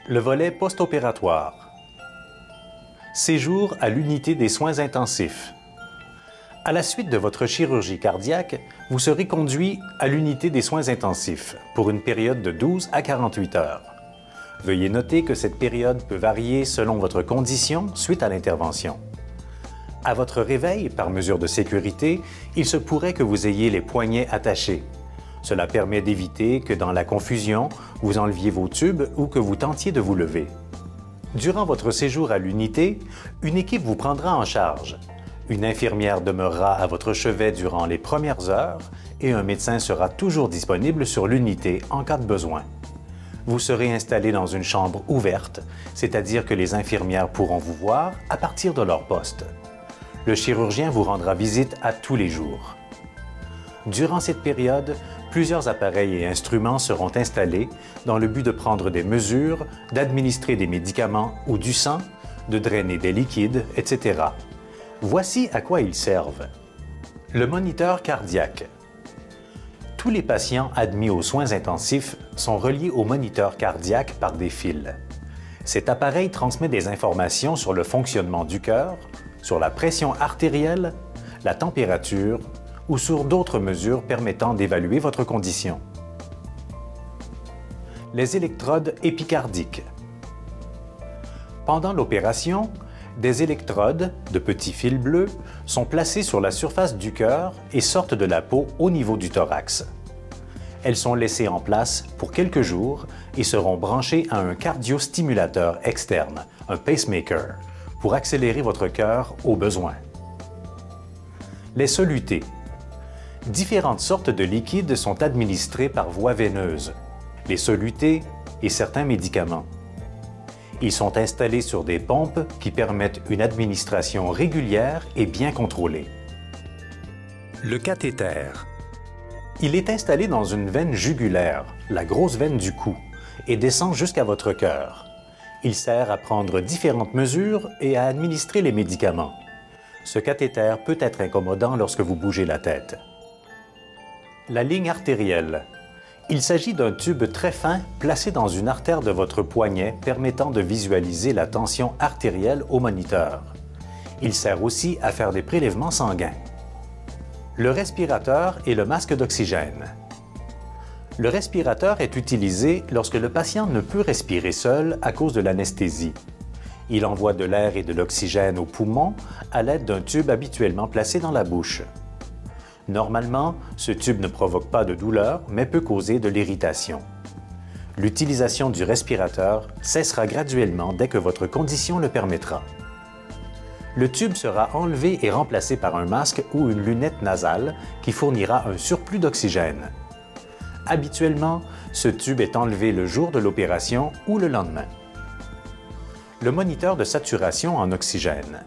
Le volet post-opératoire. Séjour à l'unité des soins intensifs. À la suite de votre chirurgie cardiaque, vous serez conduit à l'unité des soins intensifs pour une période de 12 à 48 heures. Veuillez noter que cette période peut varier selon votre condition suite à l'intervention. À votre réveil, par mesure de sécurité, il se pourrait que vous ayez les poignets attachés. Cela permet d'éviter que dans la confusion, vous enleviez vos tubes ou que vous tentiez de vous lever. Durant votre séjour à l'unité, une équipe vous prendra en charge. Une infirmière demeurera à votre chevet durant les premières heures et un médecin sera toujours disponible sur l'unité en cas de besoin. Vous serez installé dans une chambre ouverte, c'est-à-dire que les infirmières pourront vous voir à partir de leur poste. Le chirurgien vous rendra visite à tous les jours. Durant cette période, plusieurs appareils et instruments seront installés dans le but de prendre des mesures, d'administrer des médicaments ou du sang, de drainer des liquides, etc. Voici à quoi ils servent. Le moniteur cardiaque. Tous les patients admis aux soins intensifs sont reliés au moniteur cardiaque par des fils. Cet appareil transmet des informations sur le fonctionnement du cœur, sur la pression artérielle, la température ou sur d'autres mesures permettant d'évaluer votre condition. Les électrodes épicardiques. Pendant l'opération, des électrodes, de petits fils bleus, sont placés sur la surface du cœur et sortent de la peau au niveau du thorax. Elles sont laissées en place pour quelques jours et seront branchées à un cardiostimulateur externe, un pacemaker, pour accélérer votre cœur au besoin. Les solutés. Différentes sortes de liquides sont administrés par voie veineuse, les solutés et certains médicaments. Ils sont installés sur des pompes qui permettent une administration régulière et bien contrôlée. Le cathéter. Il est installé dans une veine jugulaire, la grosse veine du cou, et descend jusqu'à votre cœur. Il sert à prendre différentes mesures et à administrer les médicaments. Ce cathéter peut être incommodant lorsque vous bougez la tête. La ligne artérielle. Il s'agit d'un tube très fin placé dans une artère de votre poignet permettant de visualiser la tension artérielle au moniteur. Il sert aussi à faire des prélèvements sanguins. Le respirateur et le masque d'oxygène. Le respirateur est utilisé lorsque le patient ne peut respirer seul à cause de l'anesthésie. Il envoie de l'air et de l'oxygène aux poumons à l'aide d'un tube habituellement placé dans la bouche. Normalement, ce tube ne provoque pas de douleur, mais peut causer de l'irritation. L'utilisation du respirateur cessera graduellement dès que votre condition le permettra. Le tube sera enlevé et remplacé par un masque ou une lunette nasale qui fournira un surplus d'oxygène. Habituellement, ce tube est enlevé le jour de l'opération ou le lendemain. Le moniteur de saturation en oxygène.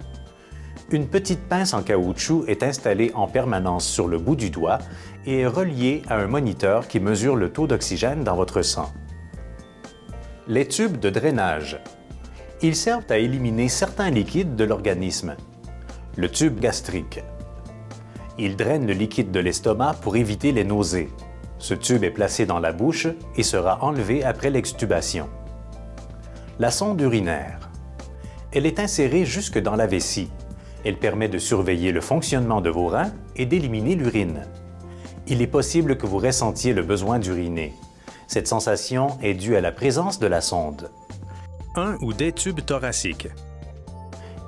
Une petite pince en caoutchouc est installée en permanence sur le bout du doigt et est reliée à un moniteur qui mesure le taux d'oxygène dans votre sang. Les tubes de drainage. Ils servent à éliminer certains liquides de l'organisme. Le tube gastrique. Il draine le liquide de l'estomac pour éviter les nausées. Ce tube est placé dans la bouche et sera enlevé après l'extubation. La sonde urinaire. Elle est insérée jusque dans la vessie. Elle permet de surveiller le fonctionnement de vos reins et d'éliminer l'urine. Il est possible que vous ressentiez le besoin d'uriner. Cette sensation est due à la présence de la sonde. Un ou des tubes thoraciques.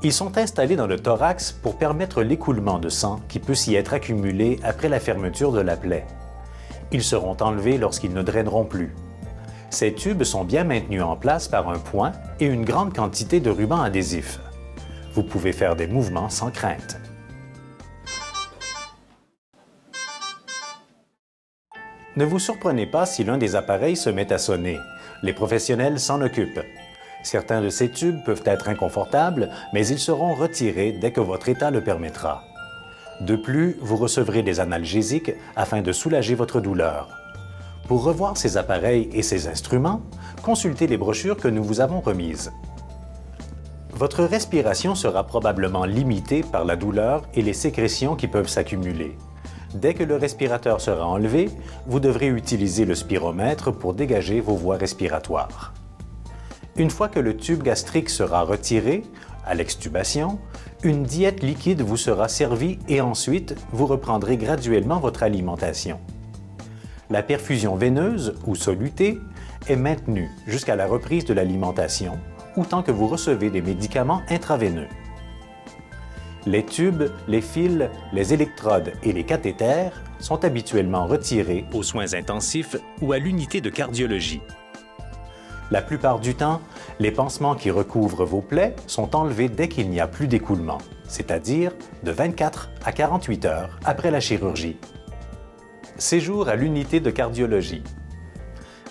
Ils sont installés dans le thorax pour permettre l'écoulement de sang qui peut s'y être accumulé après la fermeture de la plaie. Ils seront enlevés lorsqu'ils ne draineront plus. Ces tubes sont bien maintenus en place par un point et une grande quantité de ruban adhésif. Vous pouvez faire des mouvements sans crainte. Ne vous surprenez pas si l'un des appareils se met à sonner. Les professionnels s'en occupent. Certains de ces tubes peuvent être inconfortables, mais ils seront retirés dès que votre état le permettra. De plus, vous recevrez des analgésiques afin de soulager votre douleur. Pour revoir ces appareils et ces instruments, consultez les brochures que nous vous avons remises. Votre respiration sera probablement limitée par la douleur et les sécrétions qui peuvent s'accumuler. Dès que le respirateur sera enlevé, vous devrez utiliser le spiromètre pour dégager vos voies respiratoires. Une fois que le tube gastrique sera retiré, à l'extubation, une diète liquide vous sera servie et ensuite, vous reprendrez graduellement votre alimentation. La perfusion veineuse ou solutée est maintenue jusqu'à la reprise de l'alimentation ou tant que vous recevez des médicaments intraveineux. Les tubes, les fils, les électrodes et les cathéters sont habituellement retirés aux soins intensifs ou à l'unité de cardiologie. La plupart du temps, les pansements qui recouvrent vos plaies sont enlevés dès qu'il n'y a plus d'écoulement, c'est-à-dire de 24 à 48 heures après la chirurgie. Séjour à l'unité de cardiologie.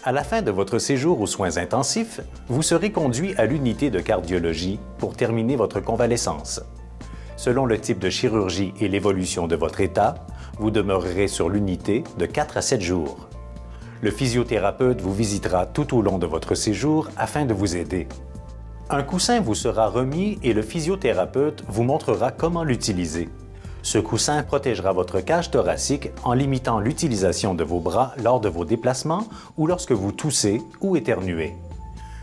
À la fin de votre séjour aux soins intensifs, vous serez conduit à l'unité de cardiologie pour terminer votre convalescence. Selon le type de chirurgie et l'évolution de votre état, vous demeurerez sur l'unité de 4 à 7 jours. Le physiothérapeute vous visitera tout au long de votre séjour afin de vous aider. Un coussin vous sera remis et le physiothérapeute vous montrera comment l'utiliser. Ce coussin protégera votre cage thoracique en limitant l'utilisation de vos bras lors de vos déplacements ou lorsque vous toussez ou éternuez.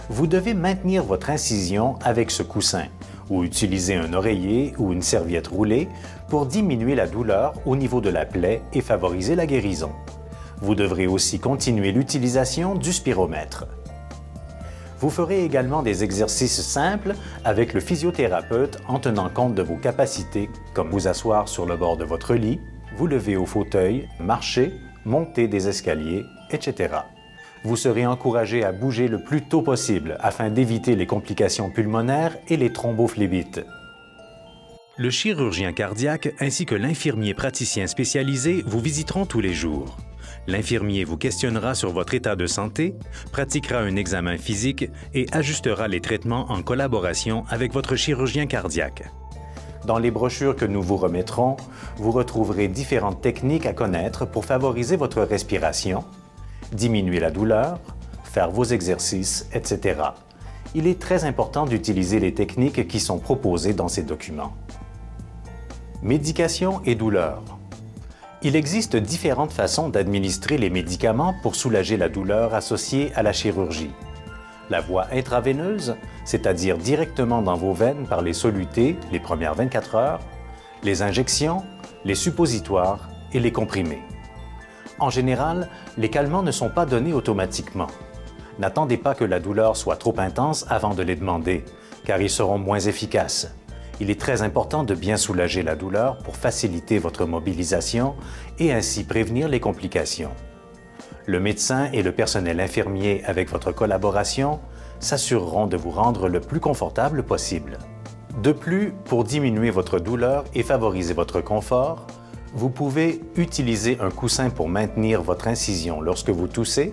Vous devez maintenir votre incision avec ce coussin ou utiliser un oreiller ou une serviette roulée pour diminuer la douleur au niveau de la plaie et favoriser la guérison. Vous devrez aussi continuer l'utilisation du spiromètre. Vous ferez également des exercices simples avec le physiothérapeute en tenant compte de vos capacités, comme vous asseoir sur le bord de votre lit, vous lever au fauteuil, marcher, monter des escaliers, etc. Vous serez encouragé à bouger le plus tôt possible afin d'éviter les complications pulmonaires et les thrombophlébites. Le chirurgien cardiaque ainsi que l'infirmier praticien spécialisé vous visiteront tous les jours. L'infirmier vous questionnera sur votre état de santé, pratiquera un examen physique et ajustera les traitements en collaboration avec votre chirurgien cardiaque. Dans les brochures que nous vous remettrons, vous retrouverez différentes techniques à connaître pour favoriser votre respiration, diminuer la douleur, faire vos exercices, etc. Il est très important d'utiliser les techniques qui sont proposées dans ces documents. Médication et douleur. Il existe différentes façons d'administrer les médicaments pour soulager la douleur associée à la chirurgie. La voie intraveineuse, c'est-à-dire directement dans vos veines par les solutés les premières 24 heures, les injections, les suppositoires et les comprimés. En général, les calmants ne sont pas donnés automatiquement. N'attendez pas que la douleur soit trop intense avant de les demander, car ils seront moins efficaces. Il est très important de bien soulager la douleur pour faciliter votre mobilisation et ainsi prévenir les complications. Le médecin et le personnel infirmier avec votre collaboration s'assureront de vous rendre le plus confortable possible. De plus, pour diminuer votre douleur et favoriser votre confort, vous pouvez utiliser un coussin pour maintenir votre incision lorsque vous toussez,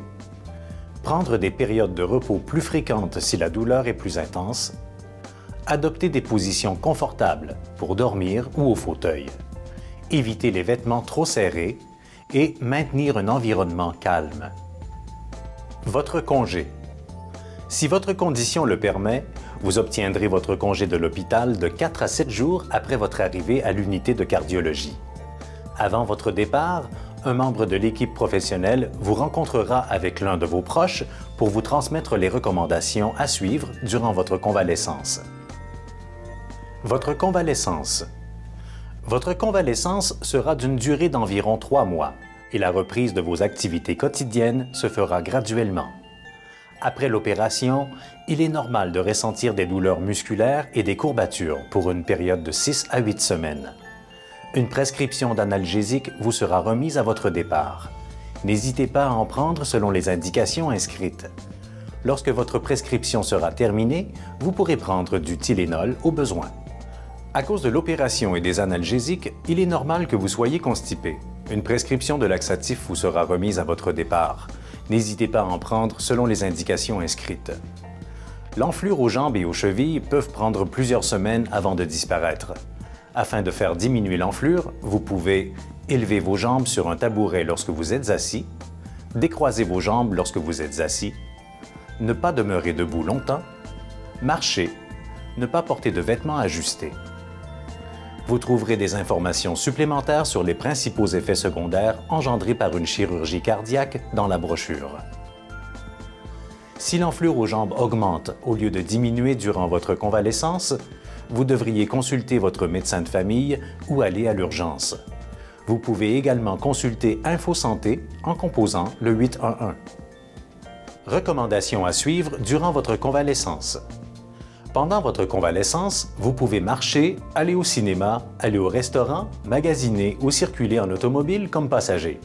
prendre des périodes de repos plus fréquentes si la douleur est plus intense, adopter des positions confortables pour dormir ou au fauteuil, éviter les vêtements trop serrés et maintenir un environnement calme. Votre congé. Si votre condition le permet, vous obtiendrez votre congé de l'hôpital de 4 à 7 jours après votre arrivée à l'unité de cardiologie. Avant votre départ, un membre de l'équipe professionnelle vous rencontrera avec l'un de vos proches pour vous transmettre les recommandations à suivre durant votre convalescence. Votre convalescence. Votre convalescence sera d'une durée d'environ 3 mois et la reprise de vos activités quotidiennes se fera graduellement. Après l'opération, il est normal de ressentir des douleurs musculaires et des courbatures pour une période de 6 à 8 semaines. Une prescription d'analgésique vous sera remise à votre départ. N'hésitez pas à en prendre selon les indications inscrites. Lorsque votre prescription sera terminée, vous pourrez prendre du Tylenol au besoin. À cause de l'opération et des analgésiques, il est normal que vous soyez constipé. Une prescription de laxatif vous sera remise à votre départ. N'hésitez pas à en prendre selon les indications inscrites. L'enflure aux jambes et aux chevilles peuvent prendre plusieurs semaines avant de disparaître. Afin de faire diminuer l'enflure, vous pouvez élever vos jambes sur un tabouret lorsque vous êtes assis, décroiser vos jambes lorsque vous êtes assis, ne pas demeurer debout longtemps, marcher, ne pas porter de vêtements ajustés. Vous trouverez des informations supplémentaires sur les principaux effets secondaires engendrés par une chirurgie cardiaque dans la brochure. Si l'enflure aux jambes augmente au lieu de diminuer durant votre convalescence, vous devriez consulter votre médecin de famille ou aller à l'urgence. Vous pouvez également consulter Info Santé en composant le 811. Recommandations à suivre durant votre convalescence. Pendant votre convalescence, vous pouvez marcher, aller au cinéma, aller au restaurant, magasiner ou circuler en automobile comme passager.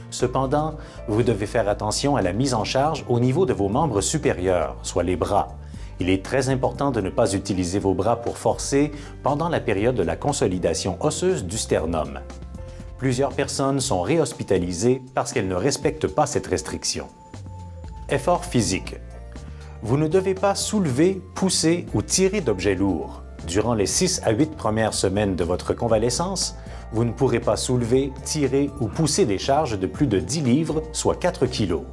Cependant, vous devez faire attention à la mise en charge au niveau de vos membres supérieurs, soit les bras. Il est très important de ne pas utiliser vos bras pour forcer pendant la période de la consolidation osseuse du sternum. Plusieurs personnes sont réhospitalisées parce qu'elles ne respectent pas cette restriction. Effort physique. Vous ne devez pas soulever, pousser ou tirer d'objets lourds. Durant les 6 à 8 premières semaines de votre convalescence, vous ne pourrez pas soulever, tirer ou pousser des charges de plus de 10 livres, soit 4 kilos.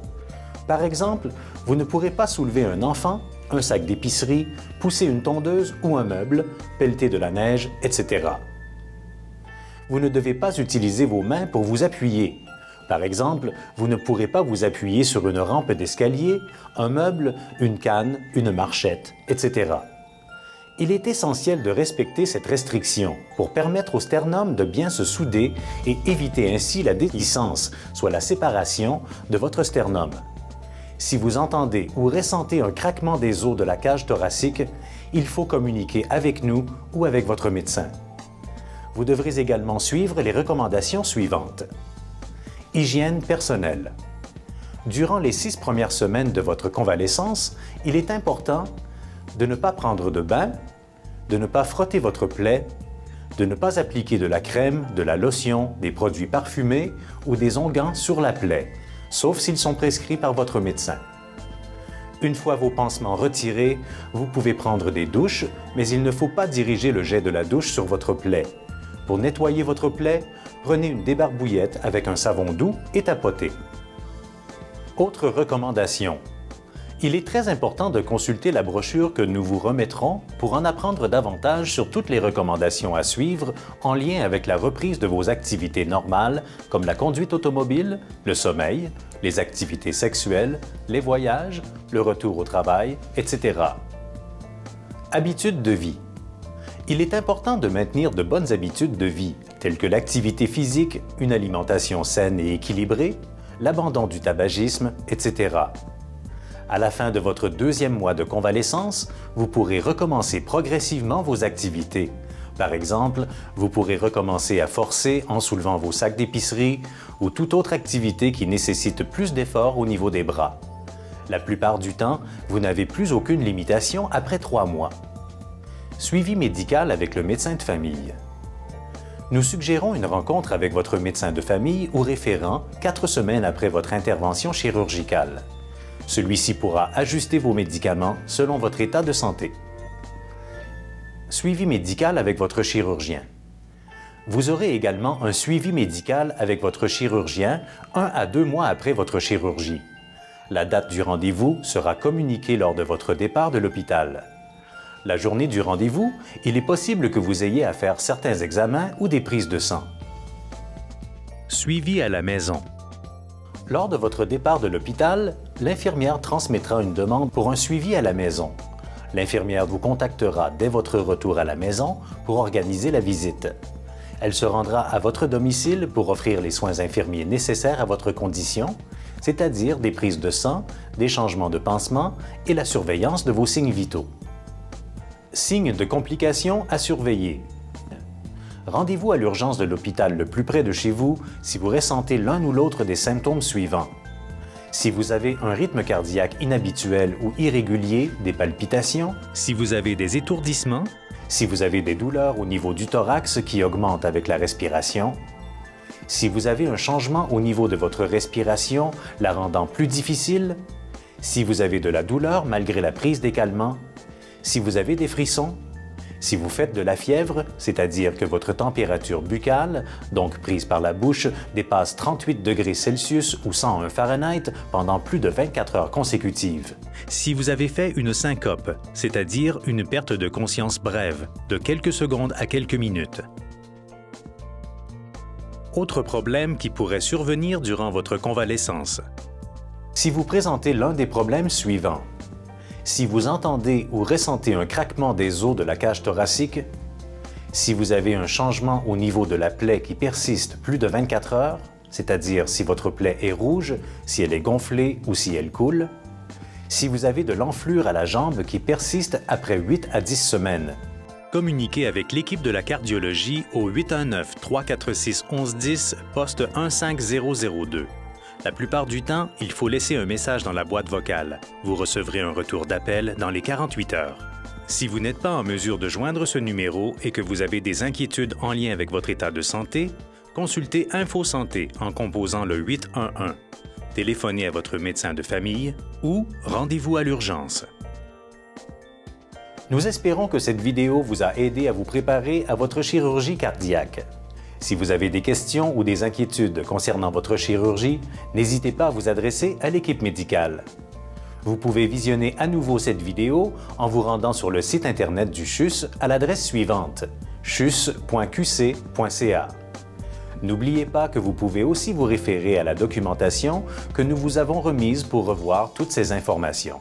Par exemple, vous ne pourrez pas soulever un enfant, un sac d'épicerie, pousser une tondeuse ou un meuble, pelleter de la neige, etc. Vous ne devez pas utiliser vos mains pour vous appuyer. Par exemple, vous ne pourrez pas vous appuyer sur une rampe d'escalier, un meuble, une canne, une marchette, etc. Il est essentiel de respecter cette restriction pour permettre au sternum de bien se souder et éviter ainsi la déhiscence, soit la séparation, de votre sternum. Si vous entendez ou ressentez un craquement des os de la cage thoracique, il faut communiquer avec nous ou avec votre médecin. Vous devrez également suivre les recommandations suivantes. Hygiène personnelle. Durant les 6 premières semaines de votre convalescence, il est important de ne pas prendre de bain, de ne pas frotter votre plaie, de ne pas appliquer de la crème, de la lotion, des produits parfumés ou des onguents sur la plaie, sauf s'ils sont prescrits par votre médecin. Une fois vos pansements retirés, vous pouvez prendre des douches, mais il ne faut pas diriger le jet de la douche sur votre plaie. Pour nettoyer votre plaie, prenez une débarbouillette avec un savon doux et tapotez. Autre recommandation. Il est très important de consulter la brochure que nous vous remettrons pour en apprendre davantage sur toutes les recommandations à suivre en lien avec la reprise de vos activités normales comme la conduite automobile, le sommeil, les activités sexuelles, les voyages, le retour au travail, etc. Habitudes de vie. Il est important de maintenir de bonnes habitudes de vie, telles que l'activité physique, une alimentation saine et équilibrée, l'abandon du tabagisme, etc. À la fin de votre 2e mois de convalescence, vous pourrez recommencer progressivement vos activités. Par exemple, vous pourrez recommencer à forcer en soulevant vos sacs d'épicerie ou toute autre activité qui nécessite plus d'efforts au niveau des bras. La plupart du temps, vous n'avez plus aucune limitation après 3 mois. Suivi médical avec le médecin de famille. Nous suggérons une rencontre avec votre médecin de famille ou référent 4 semaines après votre intervention chirurgicale. Celui-ci pourra ajuster vos médicaments selon votre état de santé. Suivi médical avec votre chirurgien. Vous aurez également un suivi médical avec votre chirurgien 1 à 2 mois après votre chirurgie. La date du rendez-vous sera communiquée lors de votre départ de l'hôpital. La journée du rendez-vous, il est possible que vous ayez à faire certains examens ou des prises de sang. Suivi à la maison. Lors de votre départ de l'hôpital, l'infirmière transmettra une demande pour un suivi à la maison. L'infirmière vous contactera dès votre retour à la maison pour organiser la visite. Elle se rendra à votre domicile pour offrir les soins infirmiers nécessaires à votre condition, c'est-à-dire des prises de sang, des changements de pansement et la surveillance de vos signes vitaux. Signes de complications à surveiller. Rendez-vous à l'urgence de l'hôpital le plus près de chez vous si vous ressentez l'un ou l'autre des symptômes suivants. Si vous avez un rythme cardiaque inhabituel ou irrégulier, des palpitations, si vous avez des étourdissements, si vous avez des douleurs au niveau du thorax qui augmentent avec la respiration, si vous avez un changement au niveau de votre respiration la rendant plus difficile, si vous avez de la douleur malgré la prise des calmants, si vous avez des frissons, si vous faites de la fièvre, c'est-à-dire que votre température buccale, donc prise par la bouche, dépasse 38 degrés Celsius ou 101 Fahrenheit pendant plus de 24 heures consécutives. Si vous avez fait une syncope, c'est-à-dire une perte de conscience brève, de quelques secondes à quelques minutes. Autre problème qui pourrait survenir durant votre convalescence. Si vous présentez l'un des problèmes suivants, si vous entendez ou ressentez un craquement des os de la cage thoracique, si vous avez un changement au niveau de la plaie qui persiste plus de 24 heures, c'est-à-dire si votre plaie est rouge, si elle est gonflée ou si elle coule, si vous avez de l'enflure à la jambe qui persiste après 8 à 10 semaines. Communiquez avec l'équipe de la cardiologie au 819-346-1110, poste 15002. La plupart du temps, il faut laisser un message dans la boîte vocale. Vous recevrez un retour d'appel dans les 48 heures. Si vous n'êtes pas en mesure de joindre ce numéro et que vous avez des inquiétudes en lien avec votre état de santé, consultez InfoSanté en composant le 811. Téléphonez à votre médecin de famille ou rendez-vous à l'urgence. Nous espérons que cette vidéo vous a aidé à vous préparer à votre chirurgie cardiaque. Si vous avez des questions ou des inquiétudes concernant votre chirurgie, n'hésitez pas à vous adresser à l'équipe médicale. Vous pouvez visionner à nouveau cette vidéo en vous rendant sur le site Internet du CHUS à l'adresse suivante, chus.qc.ca. N'oubliez pas que vous pouvez aussi vous référer à la documentation que nous vous avons remise pour revoir toutes ces informations.